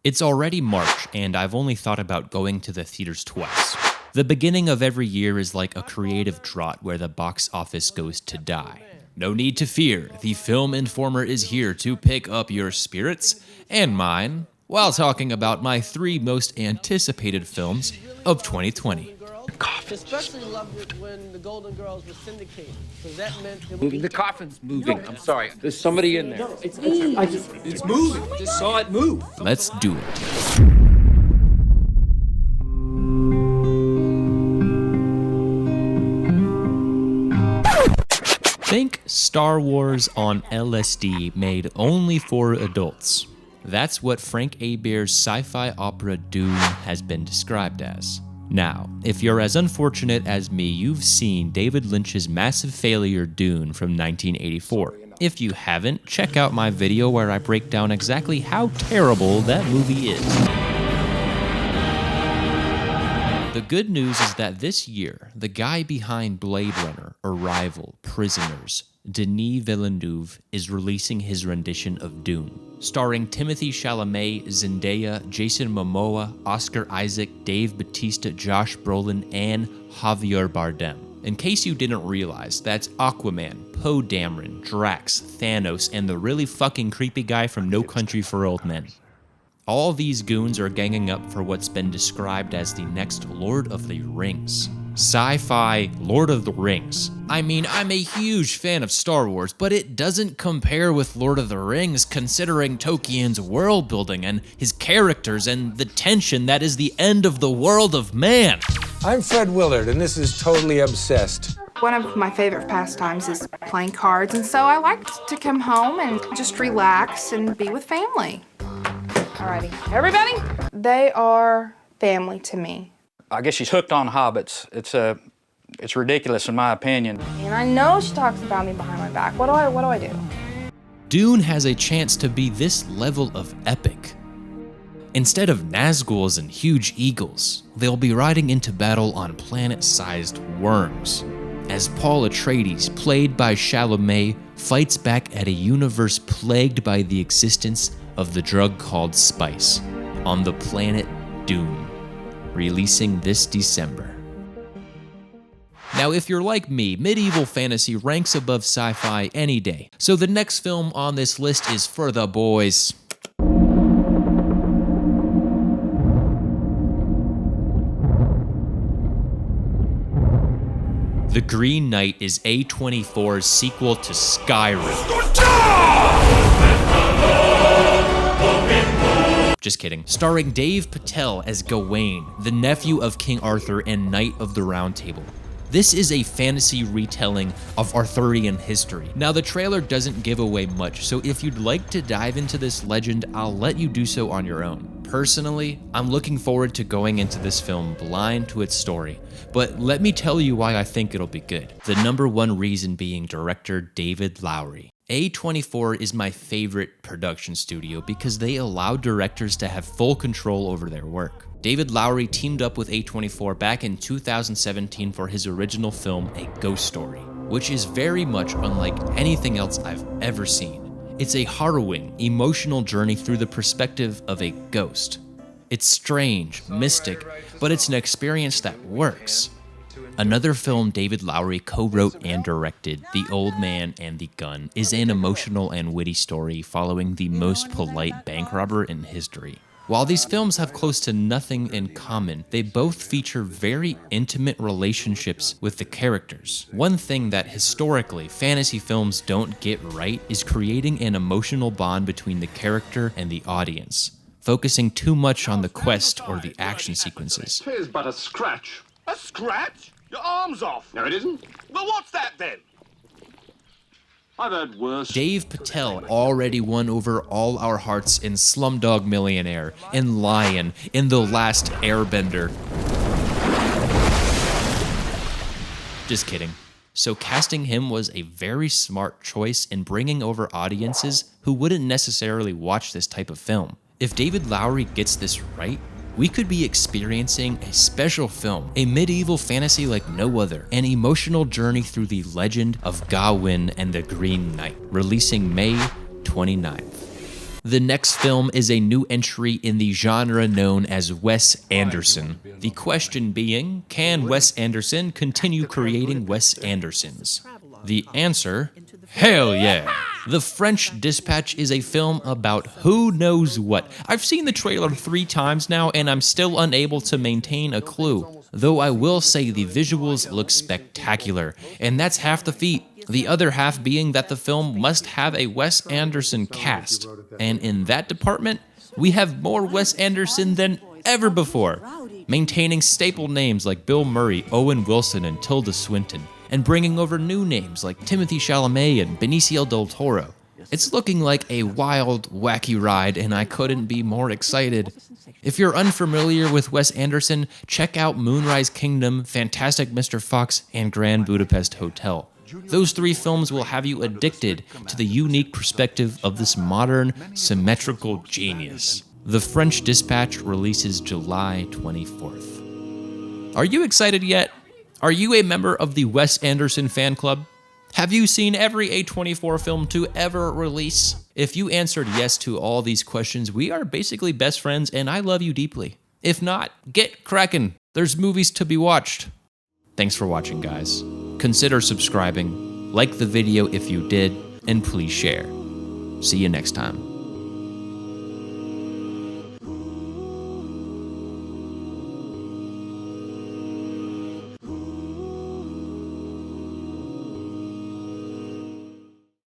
It's already March, and I've only thought about going to the theaters twice. The beginning of every year is like a creative drought where the box office goes to die. No need to fear, the Film Informer is here to pick up your spirits and mine while talking about my 3 most anticipated films of 2020. Especially loved it when the Golden Girls were syndicated, because that meant it would Moving. be... The coffin's moving. I'm sorry. There's somebody in there. No, it's moving. Just saw it move. Let's do it. Think Star Wars on LSD made only for adults. That's what Frank Hebert's sci-fi opera Dune has been described as. Now, if you're as unfortunate as me, you've seen David Lynch's massive failure Dune from 1984. If you haven't, check out my video where I break down exactly how terrible that movie is. The good news is that this year, the guy behind Blade Runner, Arrival, Prisoners, Denis Villeneuve, is releasing his rendition of Dune, starring Timothee Chalamet, Zendaya, Jason Momoa, Oscar Isaac, Dave Bautista, Josh Brolin, and Javier Bardem. In case you didn't realize, that's Aquaman, Poe Dameron, Drax, Thanos, and the really fucking creepy guy from No Country for Old Men. All these goons are ganging up for what's been described as the next Lord of the Rings. Sci-fi Lord of the Rings. I mean, I'm a huge fan of Star Wars, but it doesn't compare with Lord of the Rings considering Tolkien's world building and his characters and the tension that is the end of the world of man. I'm Fred Willard, and this is Totally Obsessed. One of my favorite pastimes is playing cards, and so I like to come home and just relax and be with family. Alrighty, everybody? They are family to me. I guess she's hooked on hobbits. It's ridiculous in my opinion. And I know she talks about me behind my back. What do I do? Dune has a chance to be this level of epic. Instead of Nazguls and huge eagles, they'll be riding into battle on planet-sized worms, as Paul Atreides, played by Chalamet, fights back at a universe plagued by the existence of the drug called spice on the planet Dune, releasing this December. Now, if you're like me, medieval fantasy ranks above sci-fi any day, so the next film on this list is for the boys. The Green Knight is A24's sequel to Skyrim. Just kidding. Starring Dev Patel as Gawain, the nephew of King Arthur and Knight of the Round Table. This is a fantasy retelling of Arthurian history. Now, the trailer doesn't give away much, so if you'd like to dive into this legend, I'll let you do so on your own. Personally, I'm looking forward to going into this film blind to its story, but let me tell you why I think it'll be good. The number one reason being director David Lowery. A24 is my favorite production studio because they allow directors to have full control over their work. David Lowery teamed up with A24 back in 2017 for his original film, A Ghost Story, which is very much unlike anything else I've ever seen. It's a harrowing, emotional journey through the perspective of a ghost. It's strange, mystic, but it's an experience that works. Another film David Lowery co-wrote and directed, The Old Man and the Gun, is an emotional and witty story following the most polite bank robber in history. While these films have close to nothing in common, they both feature very intimate relationships with the characters. One thing that historically fantasy films don't get right is creating an emotional bond between the character and the audience, focusing too much on the quest or the action sequences. Here's but a scratch. A scratch? Your arm's off. No, it isn't. Well, what's that then? I've heard worse. Dev Patel already won over all our hearts in Slumdog Millionaire, in Lion, in The Last Airbender. Just kidding. So casting him was a very smart choice in bringing over audiences who wouldn't necessarily watch this type of film. If David Lowery gets this right, we could be experiencing a special film, a medieval fantasy like no other, an emotional journey through the legend of Gawain and the Green Knight, releasing May 29th. The next film is a new entry in the genre known as Wes Anderson. The question being, can Wes Anderson continue creating Wes Andersons? The answer, hell yeah. The French Dispatch is a film about who knows what. I've seen the trailer 3 times now and I'm still unable to maintain a clue. Though I will say the visuals look spectacular, and that's half the feat. The other half being that the film must have a Wes Anderson cast. And in that department, we have more Wes Anderson than ever before, maintaining staple names like Bill Murray, Owen Wilson, and Tilda Swinton, and bringing over new names like Timothee Chalamet and Benicio del Toro. It's looking like a wild, wacky ride, and I couldn't be more excited. If you're unfamiliar with Wes Anderson, check out Moonrise Kingdom, Fantastic Mr. Fox, and Grand Budapest Hotel. Those 3 films will have you addicted to the unique perspective of this modern, symmetrical genius. The French Dispatch releases July 24th. Are you excited yet? Are you a member of the Wes Anderson fan club? Have you seen every A24 film to ever release? If you answered yes to all these questions, we are basically best friends and I love you deeply. If not, get cracking. There's movies to be watched. Thanks for watching, guys. Consider subscribing, like the video if you did, and please share. See you next time.